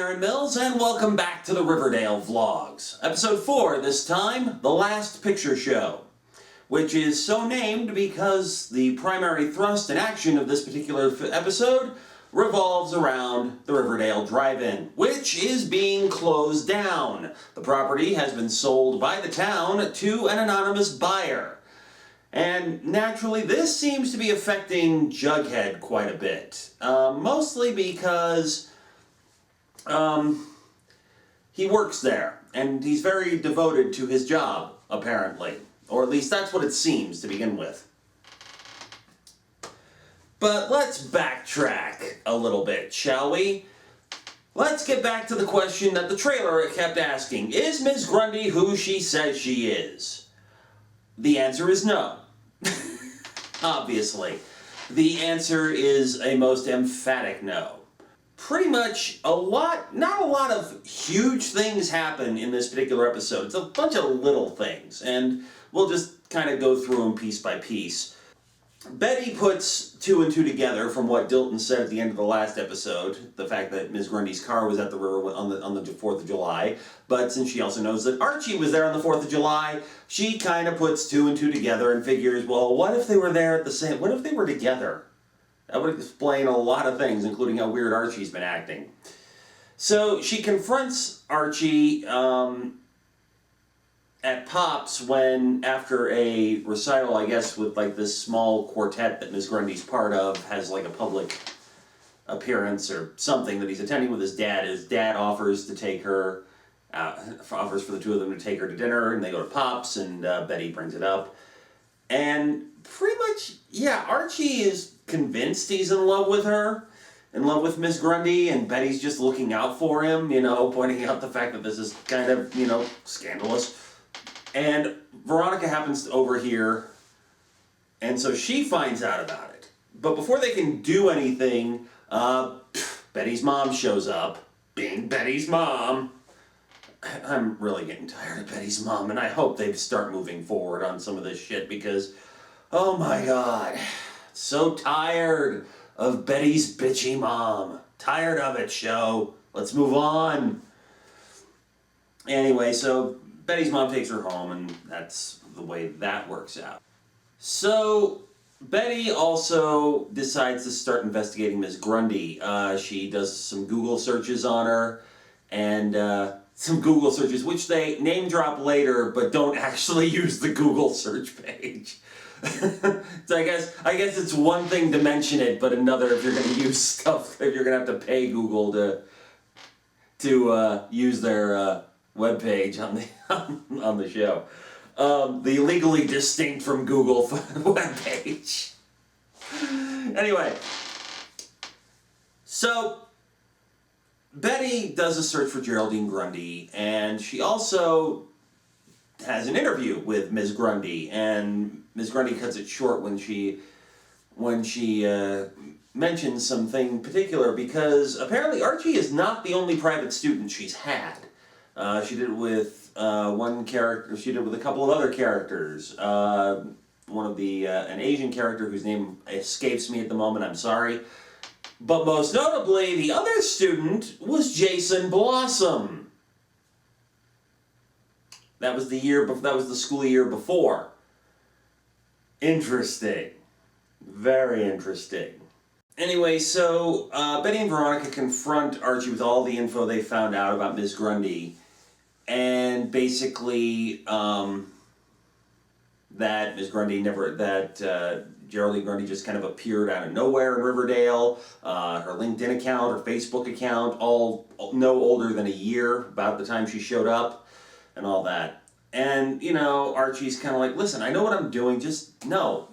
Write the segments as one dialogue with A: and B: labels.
A: Aaron Mills, and welcome back to the Riverdale Vlogs. Episode 4, this time, The Last Picture Show, which is so named because the primary thrust and action of this particular episode revolves around the Riverdale Drive-In, which is being closed down. The property has been sold by the town to an anonymous buyer. And naturally, this seems to be affecting Jughead quite a bit. Mostly because he works there, and he's very devoted to his job, apparently. Or at least that's what it seems to begin with. But let's backtrack a little bit, shall we? Let's get back to the question that the trailer kept asking. Is Miss Grundy who she says she is? The answer is no. Obviously. The answer is a most emphatic no. Pretty much not a lot of huge things happen in this particular episode. It's a bunch of little things, and we'll just kind of go through them piece by piece. Betty puts two and two together from what Dilton said at the end of the last episode, the fact that Miss Grundy's car was at the river on the 4th of July, but since she also knows that Archie was there on the 4th of July, she kind of puts two and two together and figures, well, what if they were there at the same, what if they were together? That would explain a lot of things, including how weird Archie's been acting. So she confronts Archie at Pop's when, after a recital, I guess, with like this small quartet that Miss Grundy's part of, has like a public appearance or something that he's attending with his dad. His dad offers to take her, offers for the two of them to take her to dinner, and they go to Pop's, and Betty brings it up. And pretty much, yeah, Archie is convinced he's in love with her, in love with Miss Grundy, and Betty's just looking out for him, pointing out the fact that this is kind of, scandalous. And Veronica happens to overhear, and so she finds out about it. But before they can do anything, Betty's mom shows up, being Betty's mom. I'm really getting tired of Betty's mom, and I hope they start moving forward on some of this shit, because, oh my god, so tired of Betty's bitchy mom. Tired of it, show. Let's move on. Anyway, so Betty's mom takes her home, and that's the way that works out. So Betty also decides to start investigating Miss Grundy. She does some Google searches on her, and some Google searches, which they name drop later, but don't actually use the Google search page. So I guess it's one thing to mention it, but another if you're going to use stuff, if you're going to have to pay Google to use their webpage on the show. The legally distinct from Google webpage. Anyway, so Betty does a search for Geraldine Grundy, and she also has an interview with Miss Grundy, and Miss Grundy cuts it short when she mentions something particular, because apparently Archie is not the only private student she's had. She did it with one character. She did it with a couple of other characters. One of an Asian character whose name escapes me at the moment. I'm sorry. But most notably, the other student was Jason Blossom. That was the school year before. Interesting. Very interesting. Anyway, so Betty and Veronica confront Archie with all the info they found out about Miss Grundy, and basically that Miss Grundy Geraldine Grundy just kind of appeared out of nowhere in Riverdale. Her LinkedIn account, her Facebook account, all no older than a year, about the time she showed up, and all that. And, Archie's kind of like, listen, I know what I'm doing, I don't know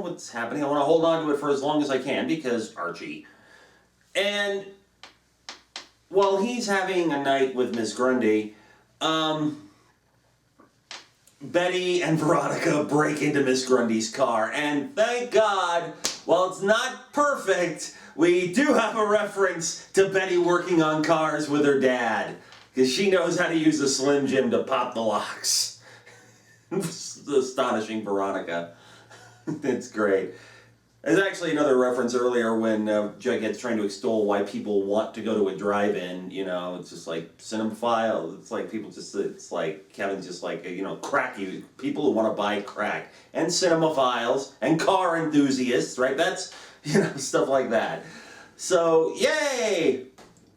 A: what's happening. I want to hold on to it for as long as I can, because Archie. And while he's having a night with Miss Grundy, Betty and Veronica break into Miss Grundy's car, and thank God, while it's not perfect, we do have a reference to Betty working on cars with her dad, because she knows how to use a Slim Jim to pop the locks. Astonishing Veronica. It's great. There's actually another reference earlier when Jughead's trying to extol why people want to go to a drive-in. You know, it's just like cinemaphile. It's like people just. It's like Kevin's just like crack. People who want to buy crack and cinemaphiles and car enthusiasts, right? That's stuff like that. So yay,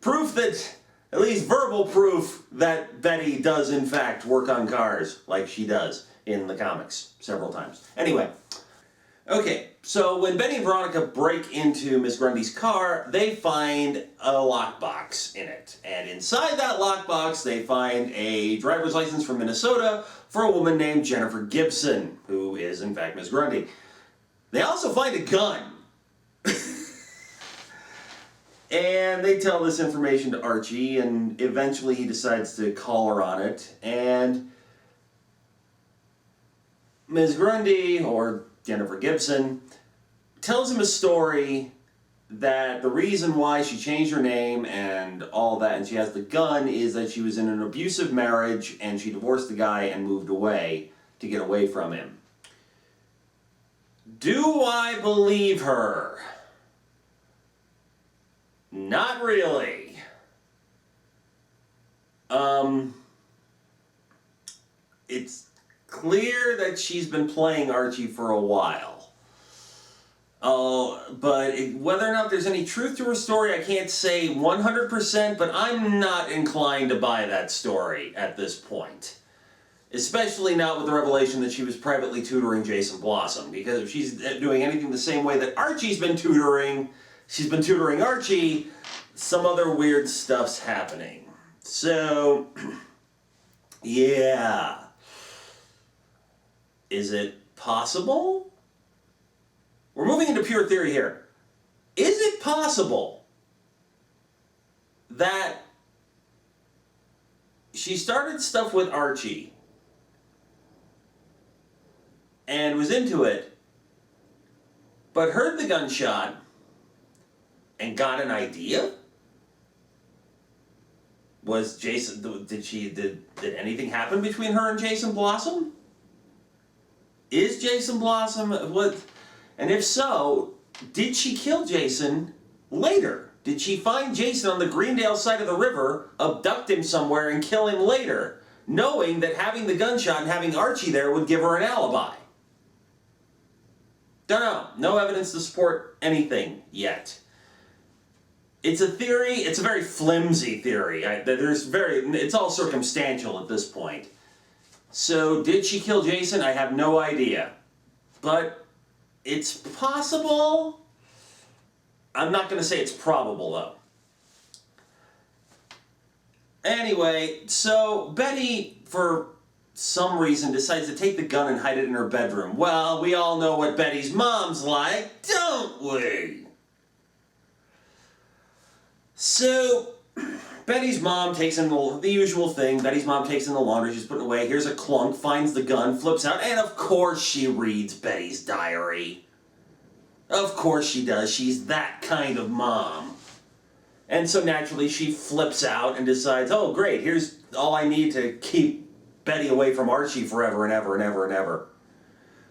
A: proof that at least verbal proof that Betty does in fact work on cars like she does in the comics several times. Anyway. Okay, so when Betty and Veronica break into Miss Grundy's car, they find a lockbox in it. And inside that lockbox, they find a driver's license from Minnesota for a woman named Jennifer Gibson, who is, in fact, Miss Grundy. They also find a gun. And they tell this information to Archie, and eventually he decides to call her on it. And Miss Grundy, or Jennifer Gibson, tells him a story that the reason why she changed her name and all that, and she has the gun, is that she was in an abusive marriage and she divorced the guy and moved away to get away from him. Do I believe her? Not really. It's clear that she's been playing Archie for a while. But whether or not there's any truth to her story, I can't say 100%, but I'm not inclined to buy that story at this point. Especially not with the revelation that she was privately tutoring Jason Blossom, because if she's doing anything the same way that Archie's been tutoring, she's been tutoring Archie, some other weird stuff's happening. So, yeah. Is it possible? We're moving into pure theory here. Is it possible that she started stuff with Archie and was into it, but heard the gunshot and got an idea? Was Jason, did anything happen between her and Jason Blossom? Is Jason Blossom, what, and if so, did she kill Jason later? Did she find Jason on the Greendale side of the river, abduct him somewhere, and kill him later, knowing that having the gunshot and having Archie there would give her an alibi? Don't know. No evidence to support anything yet. It's a theory. It's a very flimsy theory. It's all circumstantial at this point. So, did she kill Jason? I have no idea. But it's possible. I'm not going to say it's probable, though. Anyway, so Betty, for some reason, decides to take the gun and hide it in her bedroom. Well, we all know what Betty's mom's like, don't we? So, Betty's mom takes in the usual thing. Betty's mom takes in the laundry, she's putting it away. Here's a clunk, finds the gun, flips out, and of course she reads Betty's diary. Of course she does. She's that kind of mom. And so naturally she flips out and decides, oh great, here's all I need to keep Betty away from Archie forever and ever and ever and ever.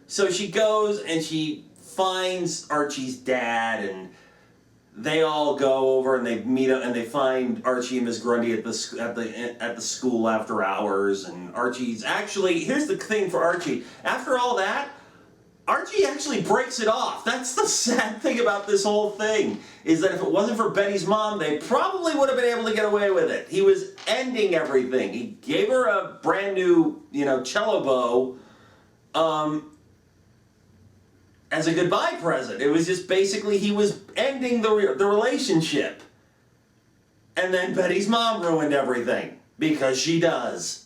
A: So she goes and she finds Archie's dad, and they all go over and they meet up and they find Archie and Miss Grundy at the school after hours. And Archie's actually, here's the thing for Archie, after all that, Archie actually breaks it off. That's the sad thing about this whole thing, is that if it wasn't for Betty's mom, they probably would have been able to get away with it. He was ending everything. He gave her a brand new, cello bow, as a goodbye present. It was just basically he was ending the relationship. And then Betty's mom ruined everything, because she does.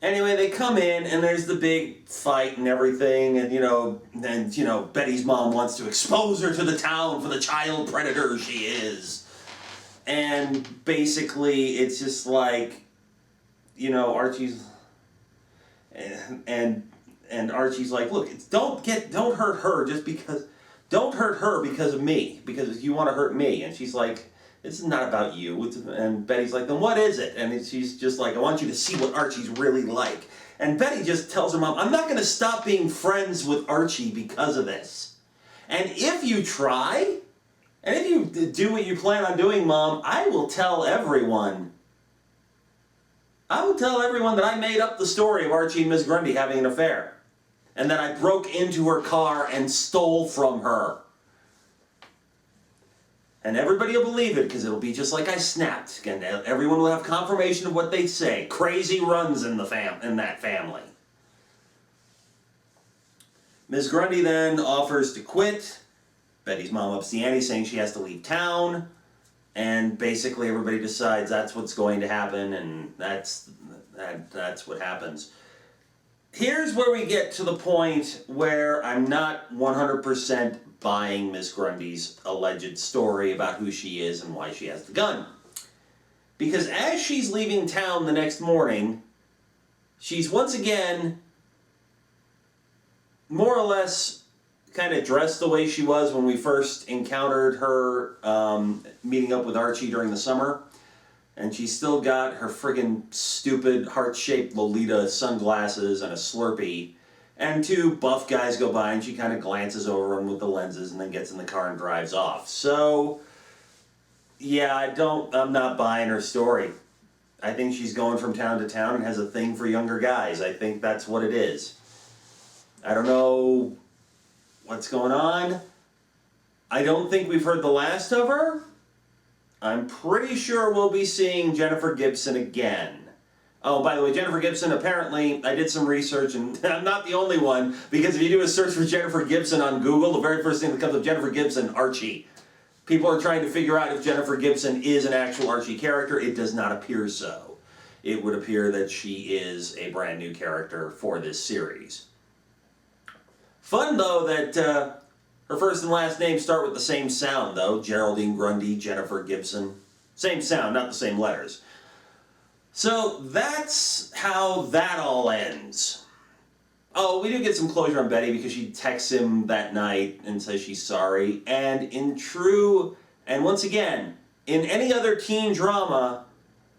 A: Anyway, they come in and there's the big fight and everything, and Betty's mom wants to expose her to the town for the child predator she is. And basically it's just like, Archie's and Archie's like, look, don't hurt her don't hurt her because of me, because you want to hurt me. And she's like, this is not about you. And Betty's like, then what is it? And she's just like, I want you to see what Archie's really like. And Betty just tells her mom, I'm not going to stop being friends with Archie because of this. And if you try, and if you do what you plan on doing, Mom, I will tell everyone. I will tell everyone that I made up the story of Archie and Miss Grundy having an affair. And that I broke into her car and stole from her. And everybody will believe it, because it'll be just like I snapped. And everyone will have confirmation of what they say. Crazy runs in that family. Miss Grundy then offers to quit. Betty's mom ups the ante, saying she has to leave town. And basically everybody decides that's what's going to happen, and that's what happens. Here's where we get to the point where I'm not 100% buying Miss Grundy's alleged story about who she is and why she has the gun. Because as she's leaving town the next morning, she's once again more or less kind of dressed the way she was when we first encountered her meeting up with Archie during the summer. And she's still got her friggin' stupid heart-shaped Lolita sunglasses and a Slurpee. And two buff guys go by and she kind of glances over them with the lenses and then gets in the car and drives off. So, yeah, I'm not buying her story. I think she's going from town to town and has a thing for younger guys. I think that's what it is. I don't know what's going on. I don't think we've heard the last of her. I'm pretty sure we'll be seeing Jennifer Gibson again. Oh, by the way, Jennifer Gibson, apparently, I did some research, and I'm not the only one, because if you do a search for Jennifer Gibson on Google, the very first thing that comes up, Jennifer Gibson, Archie. People are trying to figure out if Jennifer Gibson is an actual Archie character. It does not appear so. It would appear that she is a brand new character for this series. Fun, though, that her first and last names start with the same sound, though. Geraldine Grundy, Jennifer Gibson. Same sound, not the same letters. So that's how that all ends. Oh, we do get some closure on Betty because she texts him that night and says she's sorry. And once again, in any other teen drama,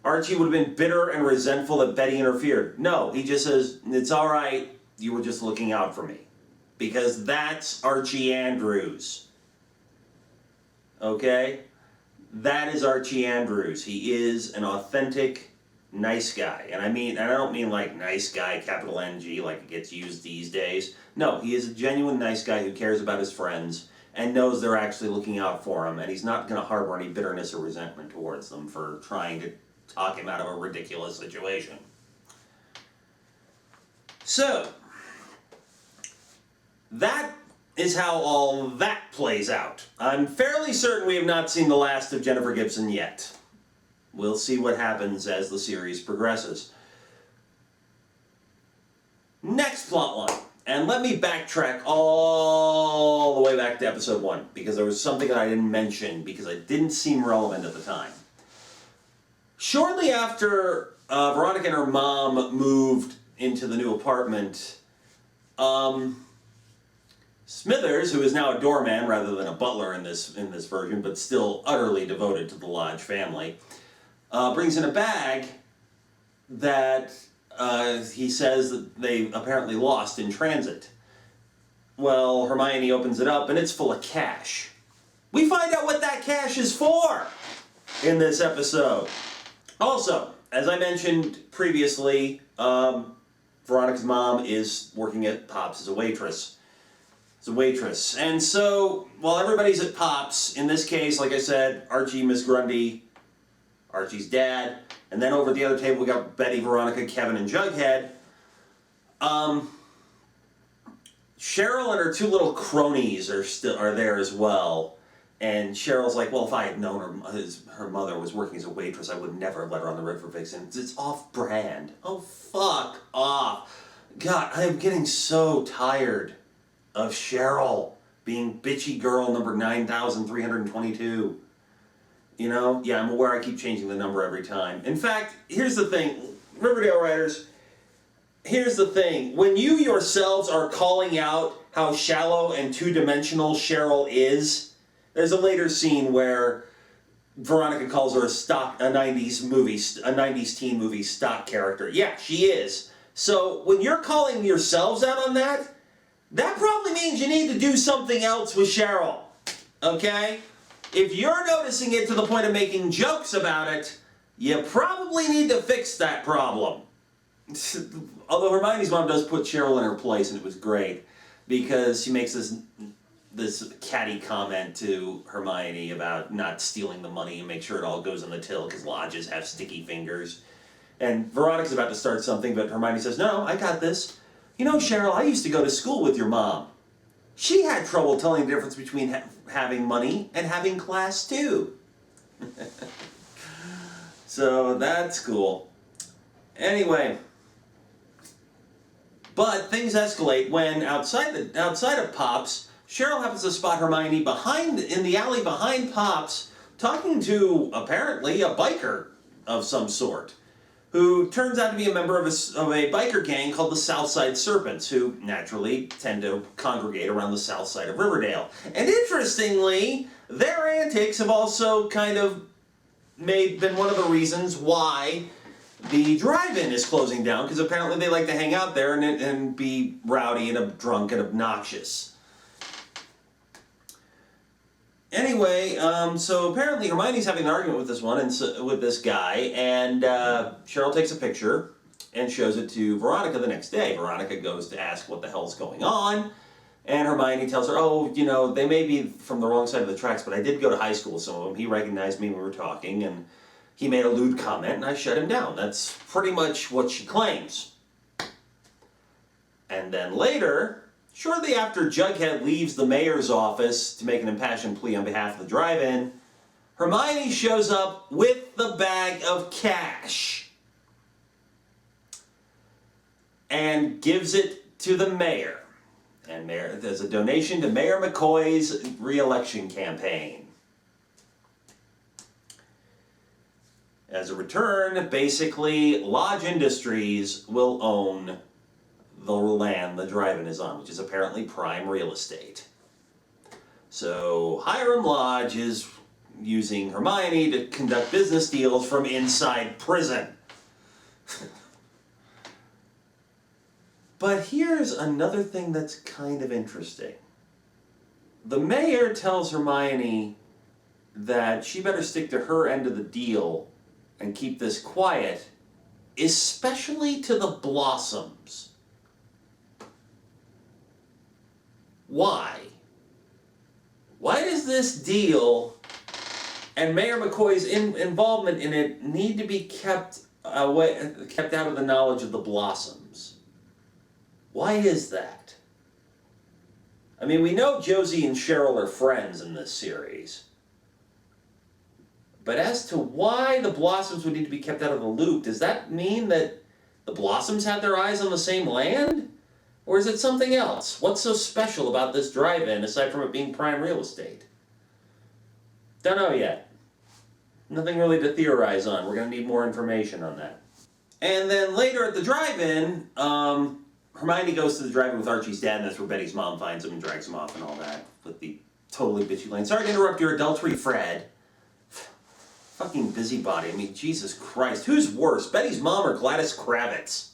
A: Archie would have been bitter and resentful that Betty interfered. No, he just says, it's all right, you were just looking out for me. Because that's Archie Andrews. Okay? That is Archie Andrews. He is an authentic nice guy. And I don't mean like nice guy, capital NG, like it gets used these days. No, he is a genuine nice guy who cares about his friends and knows they're actually looking out for him, and he's not going to harbor any bitterness or resentment towards them for trying to talk him out of a ridiculous situation. So, that is how all that plays out. I'm fairly certain we have not seen the last of Jennifer Gibson yet. We'll see what happens as the series progresses. Next plotline. And let me backtrack all the way back to episode 1, because there was something that I didn't mention because it didn't seem relevant at the time. Shortly after Veronica and her mom moved into the new apartment, Smithers, who is now a doorman rather than a butler in this version, but still utterly devoted to the Lodge family, brings in a bag that he says that they apparently lost in transit. Well, Hermione opens it up and it's full of cash. We find out what that cash is for in this episode. Also, as I mentioned previously, Veronica's mom is working at Pops as a waitress. And so, while everybody's at Pops, in this case, like I said, Archie, Miss Grundy, Archie's dad, and then over at the other table we got Betty, Veronica, Kevin, and Jughead. Cheryl and her two little cronies are there as well. And Cheryl's like, well, if I had known her mother was working as a waitress, I would never have let her on the River Vixen. It's off-brand. Oh, fuck off. God, I am getting so tired of Cheryl being bitchy girl number 9,322. You know? Yeah, I'm aware I keep changing the number every time. In fact, here's the thing. Riverdale writers, here's the thing. When you yourselves are calling out how shallow and two-dimensional Cheryl is, there's a later scene where Veronica calls her a 90s teen movie stock character. Yeah, she is. So when you're calling yourselves out on that, that probably means you need to do something else with Cheryl. Okay? If you're noticing it to the point of making jokes about it, you probably need to fix that problem. Although Hermione's mom does put Cheryl in her place, and it was great, because she makes this catty comment to Hermione about not stealing the money and make sure it all goes in the till because lodges have sticky fingers. And Veronica's about to start something, but Hermione says, "No, I got this. You know, Cheryl, I used to go to school with your mom. She had trouble telling the difference between having money and having class too." So that's cool. Anyway, but things escalate when outside of Pops, Cheryl happens to spot Hermione in the alley behind Pops, talking to apparently a biker of some sort, who turns out to be a member of a biker gang called the Southside Serpents, who naturally tend to congregate around the south side of Riverdale. And interestingly, their antics have also kind of been one of the reasons why the drive-in is closing down, because apparently they like to hang out there and be rowdy and drunk and obnoxious. Anyway, so apparently Hermione's having an argument with this guy, and Cheryl takes a picture and shows it to Veronica the next day. Veronica goes to ask what the hell's going on, and Hermione tells her, "Oh, you know, they may be from the wrong side of the tracks, but I did go to high school with some of them. He recognized me when we were talking, and he made a lewd comment, and I shut him down." That's pretty much what she claims. And then later, shortly after Jughead leaves the mayor's office to make an impassioned plea on behalf of the drive-in, Hermione shows up with the bag of cash and gives it to the mayor. And there's a donation to Mayor McCoy's re-election campaign. As a return, basically, Lodge Industries will own the land the drive-in is on, which is apparently prime real estate. So Hiram Lodge is using Hermione to conduct business deals from inside prison. But here's another thing that's kind of interesting. The mayor tells Hermione that she better stick to her end of the deal and keep this quiet, especially to the Blossoms. Why? Why does this deal and Mayor McCoy's involvement in it need to be kept out of the knowledge of the Blossoms? Why is that? I mean, we know Josie and Cheryl are friends in this series. But as to why the Blossoms would need to be kept out of the loop, does that mean that the Blossoms had their eyes on the same land? Or is it something else? What's so special about this drive-in, aside from it being prime real estate? Don't know yet. Nothing really to theorize on. We're going to need more information on that. And then later at the drive-in, Hermione goes to the drive-in with Archie's dad, and that's where Betty's mom finds him and drags him off and all that, with the totally bitchy line. "Sorry to interrupt your adultery, Fred." Fucking busybody. I mean, Jesus Christ. Who's worse, Betty's mom or Gladys Kravitz?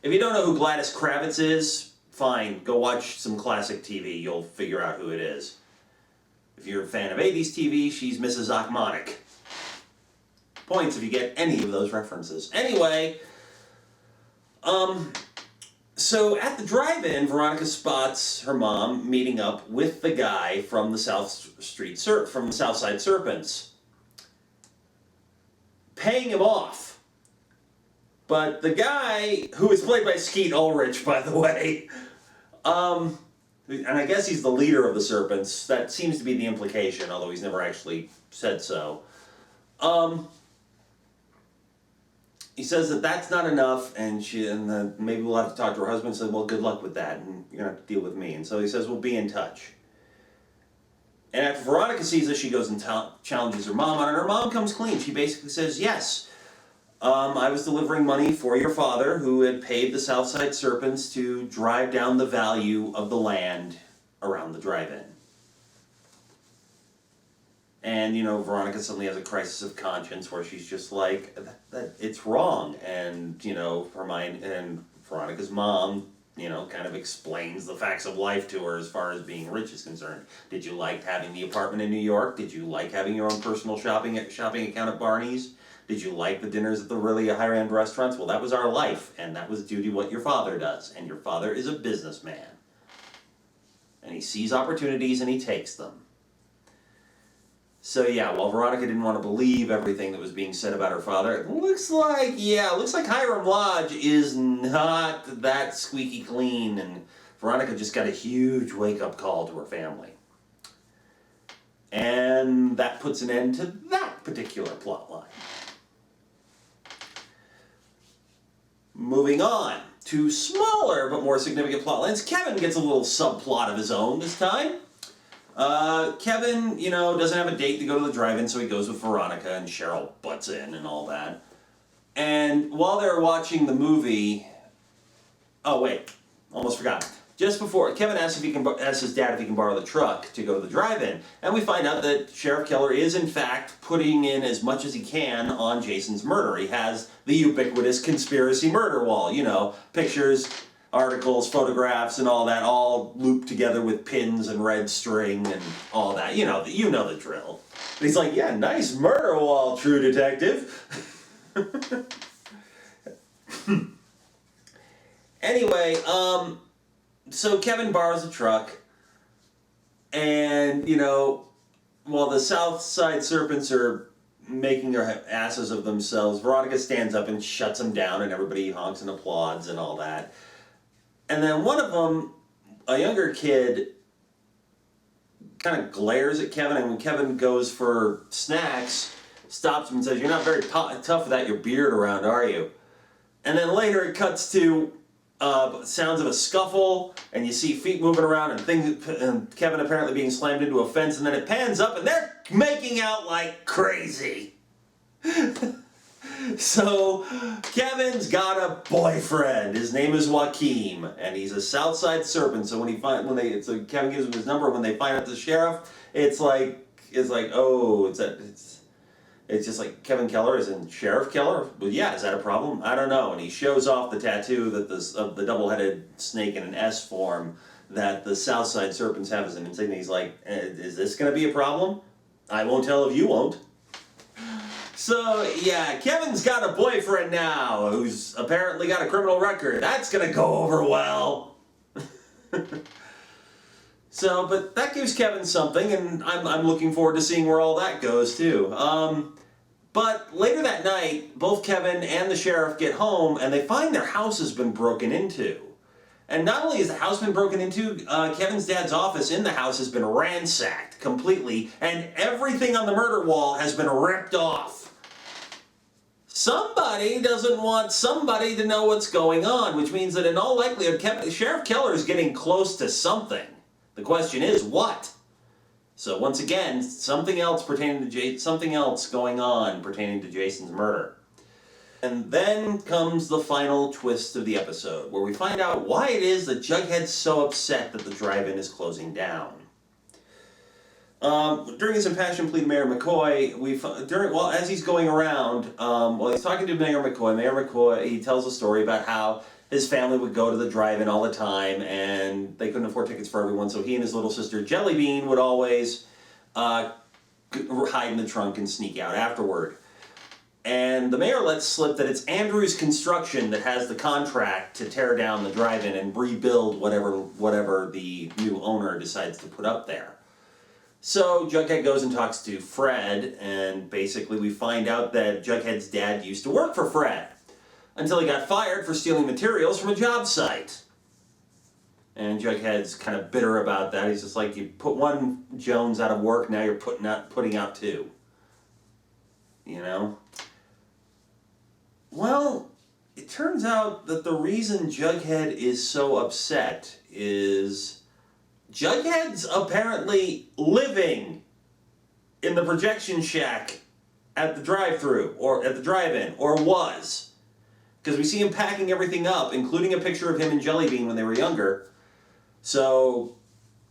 A: If you don't know who Gladys Kravitz is, fine. Go watch some classic TV. You'll figure out who it is. If you're a fan of 80s TV, she's Mrs. Achmonic. Points if you get any of those references. Anyway, so at the drive-in, Veronica spots her mom meeting up with the guy from the Southside Serpents, paying him off. But the guy, who is played by Skeet Ulrich, by the way, and I guess he's the leader of the Serpents. That seems to be the implication, although he's never actually said so. He says that that's not enough, and maybe we'll have to talk to her husband. So, well, good luck with that, and you're gonna have to deal with me. And so he says, we'll be in touch. And after Veronica sees this, she goes and challenges her mom on it, and her mom comes clean. She basically says, "Yes, I was delivering money for your father, who had paid the Southside Serpents to drive down the value of the land around the drive-in." And, Veronica suddenly has a crisis of conscience where she's just like, that it's wrong. And, Hermione and Veronica's mom, kind of explains the facts of life to her as far as being rich is concerned. Did you like having the apartment in New York? Did you like having your own personal shopping account at Barney's? Did you like the dinners at the really higher-end restaurants? Well, that was our life, and that was due to what your father does. And your father is a businessman. And he sees opportunities and he takes them. So yeah, while Veronica didn't want to believe everything that was being said about her father, it looks like Hiram Lodge is not that squeaky clean, and Veronica just got a huge wake-up call to her family. And that puts an end to that particular plot line. Moving on to smaller but more significant plot lines, Kevin gets a little subplot of his own this time. Kevin, doesn't have a date to go to the drive-in, so he goes with Veronica, and Cheryl butts in and all that. And while they're watching the movie... Oh, wait. Almost forgot. Just before, Kevin asks his dad if he can borrow the truck to go to the drive-in. And we find out that Sheriff Keller is, in fact, putting in as much as he can on Jason's murder. He has the ubiquitous conspiracy murder wall. Pictures, articles, photographs, and all that, all looped together with pins and red string and all that. You know the drill. But he's like, yeah, nice murder wall, true detective. Anyway, so Kevin borrows a truck, and, while the South Side Serpents are making their asses of themselves, Veronica stands up and shuts them down, and everybody honks and applauds and all that. And then one of them, a younger kid, kind of glares at Kevin, and when Kevin goes for snacks, stops him and says, "You're not very tough without your beard around, are you?" And then later it cuts to sounds of a scuffle, and you see feet moving around and Kevin apparently being slammed into a fence, and then it pans up and they're making out like crazy. So Kevin's got a boyfriend. His name is Joaquin, and he's a Southside Serpent. So so Kevin gives him his number. When they find out the sheriff, it's just like Kevin Keller is in Sheriff Keller. Well, yeah, is that a problem? I don't know. And he shows off the tattoo of the double-headed snake in an S form that the Southside Serpents have as an insignia. He's like, is this going to be a problem? I won't tell if you won't. So, yeah, Kevin's got a boyfriend now who's apparently got a criminal record. That's going to go over well. So, but that gives Kevin something, and I'm looking forward to seeing where all that goes, too. But later that night, both Kevin and the sheriff get home, and they find their house has been broken into. And not only has the house been broken into, Kevin's dad's office in the house has been ransacked completely, and everything on the murder wall has been ripped off. Somebody doesn't want somebody to know what's going on, which means that in all likelihood, Sheriff Keller is getting close to something. The question is, what? So once again, something else going on pertaining to Jason's murder. And then comes the final twist of the episode, where we find out why it is that Jughead's so upset that the drive-in is closing down. During his impassioned plea to Mayor McCoy, as he's going around, while he's talking to Mayor McCoy, he tells a story about how his family would go to the drive-in all the time, and they couldn't afford tickets for everyone, so he and his little sister Jellybean would always hide in the trunk and sneak out afterward. And the mayor lets slip that it's Andrew's Construction that has the contract to tear down the drive-in and rebuild whatever the new owner decides to put up there. So Jughead goes and talks to Fred, and basically we find out that Jughead's dad used to work for Fred, until he got fired for stealing materials from a job site. And Jughead's kind of bitter about that. He's just like, you put one Jones out of work, now you're putting out two. You know? Well, it turns out that the reason Jughead is so upset is Jughead's apparently living in the projection shack at the drive-thru, or at the drive-in, or was. Because we see him packing everything up, including a picture of him and Jellybean when they were younger. So,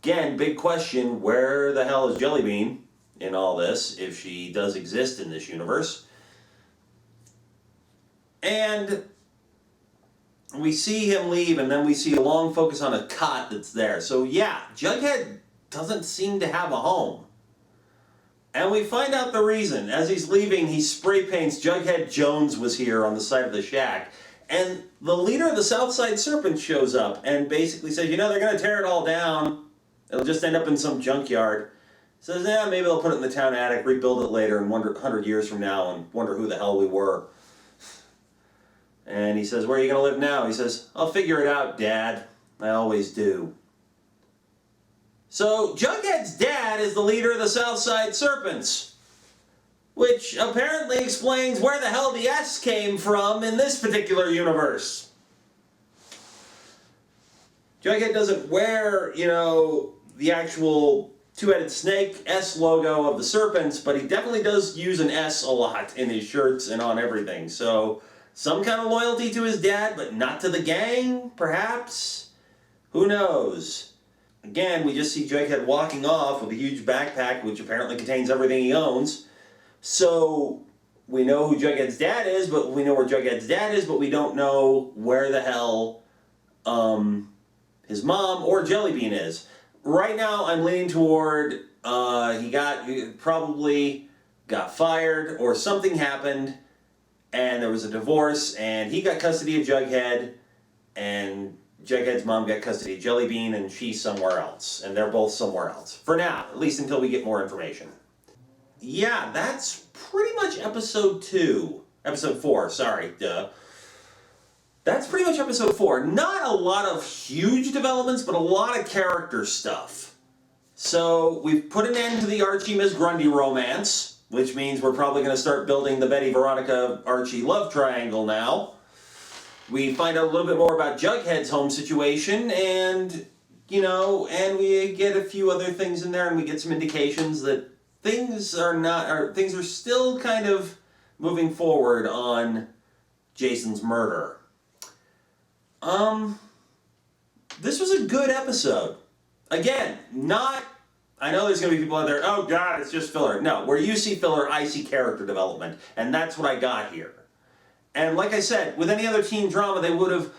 A: again, big question, where the hell is Jellybean? in all this, if she does exist in this universe. And we see him leave, and then we see a long focus on a cot that's there. So yeah, Jughead doesn't seem to have a home. And we find out the reason. As he's leaving, he spray paints Jughead Jones was here on the side of the shack. And the leader of the Southside Serpents shows up and basically says, you know, they're going to tear it all down. It'll just end up in some junkyard. Says, yeah, maybe they'll put it in the town attic, rebuild it later, and wonder 100 years from now and wonder who the hell we were. And he says, where are you going to live now? He says, I'll figure it out, Dad. I always do. So, Jughead's dad is the leader of the Southside Serpents, which apparently explains where the hell the S came from in this particular universe. Jughead doesn't wear, you know, the actual two-headed snake S logo of the Serpents, but he definitely does use an S a lot in his shirts and on everything. So, some kind of loyalty to his dad, but not to the gang, perhaps? Who knows? Again, we just see Jughead walking off with a huge backpack, which apparently contains everything he owns. So, we know who Jughead's dad is, but we know where Jughead's dad is, but we don't know where the hell his mom or Jellybean is. Right now, I'm leaning toward he probably got fired or something happened, and there was a divorce, and he got custody of Jughead, and Jughead's mom got custody of Jellybean, and she's somewhere else. And they're both somewhere else. For now, at least until we get more information. Yeah, that's pretty much episode 2. Episode 4, sorry, duh. That's pretty much episode 4. Not a lot of huge developments, but a lot of character stuff. So, we've put an end to the Archie Miss Grundy romance, which means we're probably going to start building the Betty, Veronica, Archie love triangle now. We find out a little bit more about Jughead's home situation, and, you know, and we get a few other things in there, and we get some indications that things are still kind of moving forward on Jason's murder. This was a good episode. Again, I know there's going to be people out there, oh God, it's just filler. No, where you see filler, I see character development, and that's what I got here. And like I said, with any other teen drama, they would have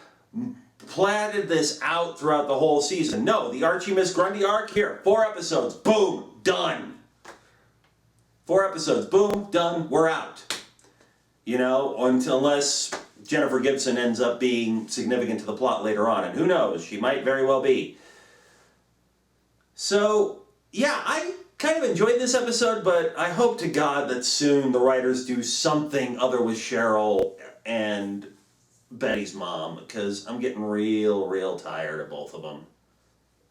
A: platted this out throughout the whole season. No, the Archie Miss Grundy arc, here, 4 episodes, boom, done. 4 episodes, boom, done, we're out. You know, unless Jennifer Gibson ends up being significant to the plot later on, and who knows, she might very well be. So, yeah, I kind of enjoyed this episode, but I hope to God that soon the writers do something other with Cheryl and Betty's mom, because I'm getting real tired of both of them.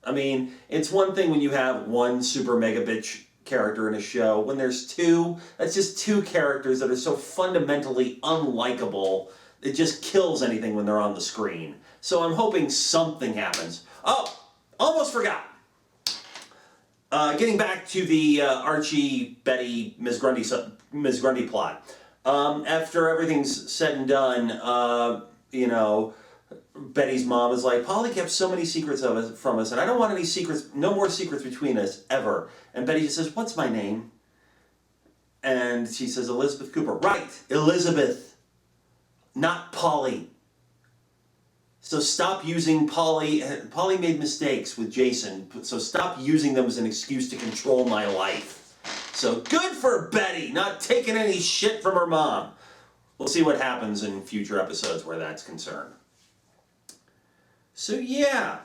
A: I mean, it's one thing when you have one super mega bitch character in a show. When there's 2, that's just 2 characters that are so fundamentally unlikable, it just kills anything when they're on the screen. So I'm hoping something happens. Oh, almost forgot. Getting back to the Archie, Betty, Miss Grundy plot. After everything's said and done, you know, Betty's mom is like, Polly kept so many secrets from us, and I don't want any secrets, no more secrets between us, ever. And Betty just says, what's my name? And she says, Elizabeth Cooper. Right, Elizabeth, not Polly. So stop using Polly. Polly made mistakes with Jason, so stop using them as an excuse to control my life. So good for Betty, not taking any shit from her mom. We'll see what happens in future episodes where that's concerned. So yeah.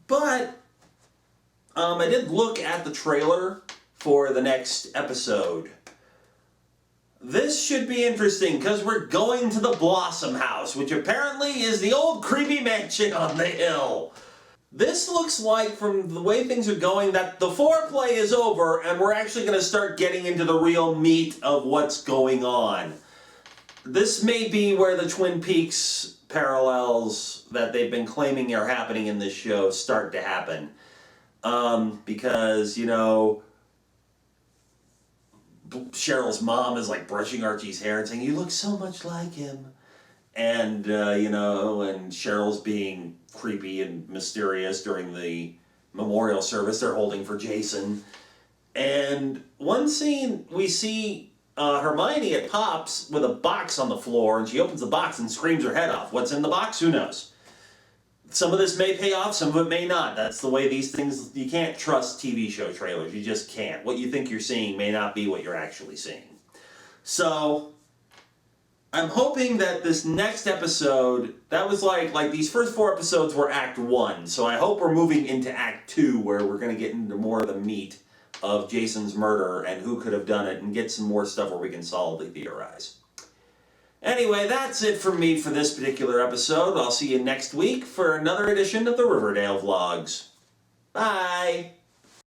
A: But I did look at the trailer for the next episode. This should be interesting because we're going to the Blossom House, which apparently is the old creepy mansion on the hill. This looks like, from the way things are going, that the foreplay is over and we're actually going to start getting into the real meat of what's going on. This may be where the Twin Peaks parallels that they've been claiming are happening in this show start to happen. Because, you know, Cheryl's mom is like brushing Archie's hair and saying, you look so much like him. And, you know, and Cheryl's being creepy and mysterious during the memorial service they're holding for Jason. And one scene we see Hermione at Pops with a box on the floor, and she opens the box and screams her head off. What's in the box? Who knows? Some of this may pay off, some of it may not. That's the way these things, you can't trust TV show trailers. You just can't. What you think you're seeing may not be what you're actually seeing. So, I'm hoping that this next episode, that was like these first 4 episodes were Act 1. So I hope we're moving into Act 2, where we're going to get into more of the meat of Jason's murder and who could have done it, and get some more stuff where we can solidly theorize. Anyway, that's it for me for this particular episode. I'll see you next week for another edition of the Riverdale Vlogs. Bye!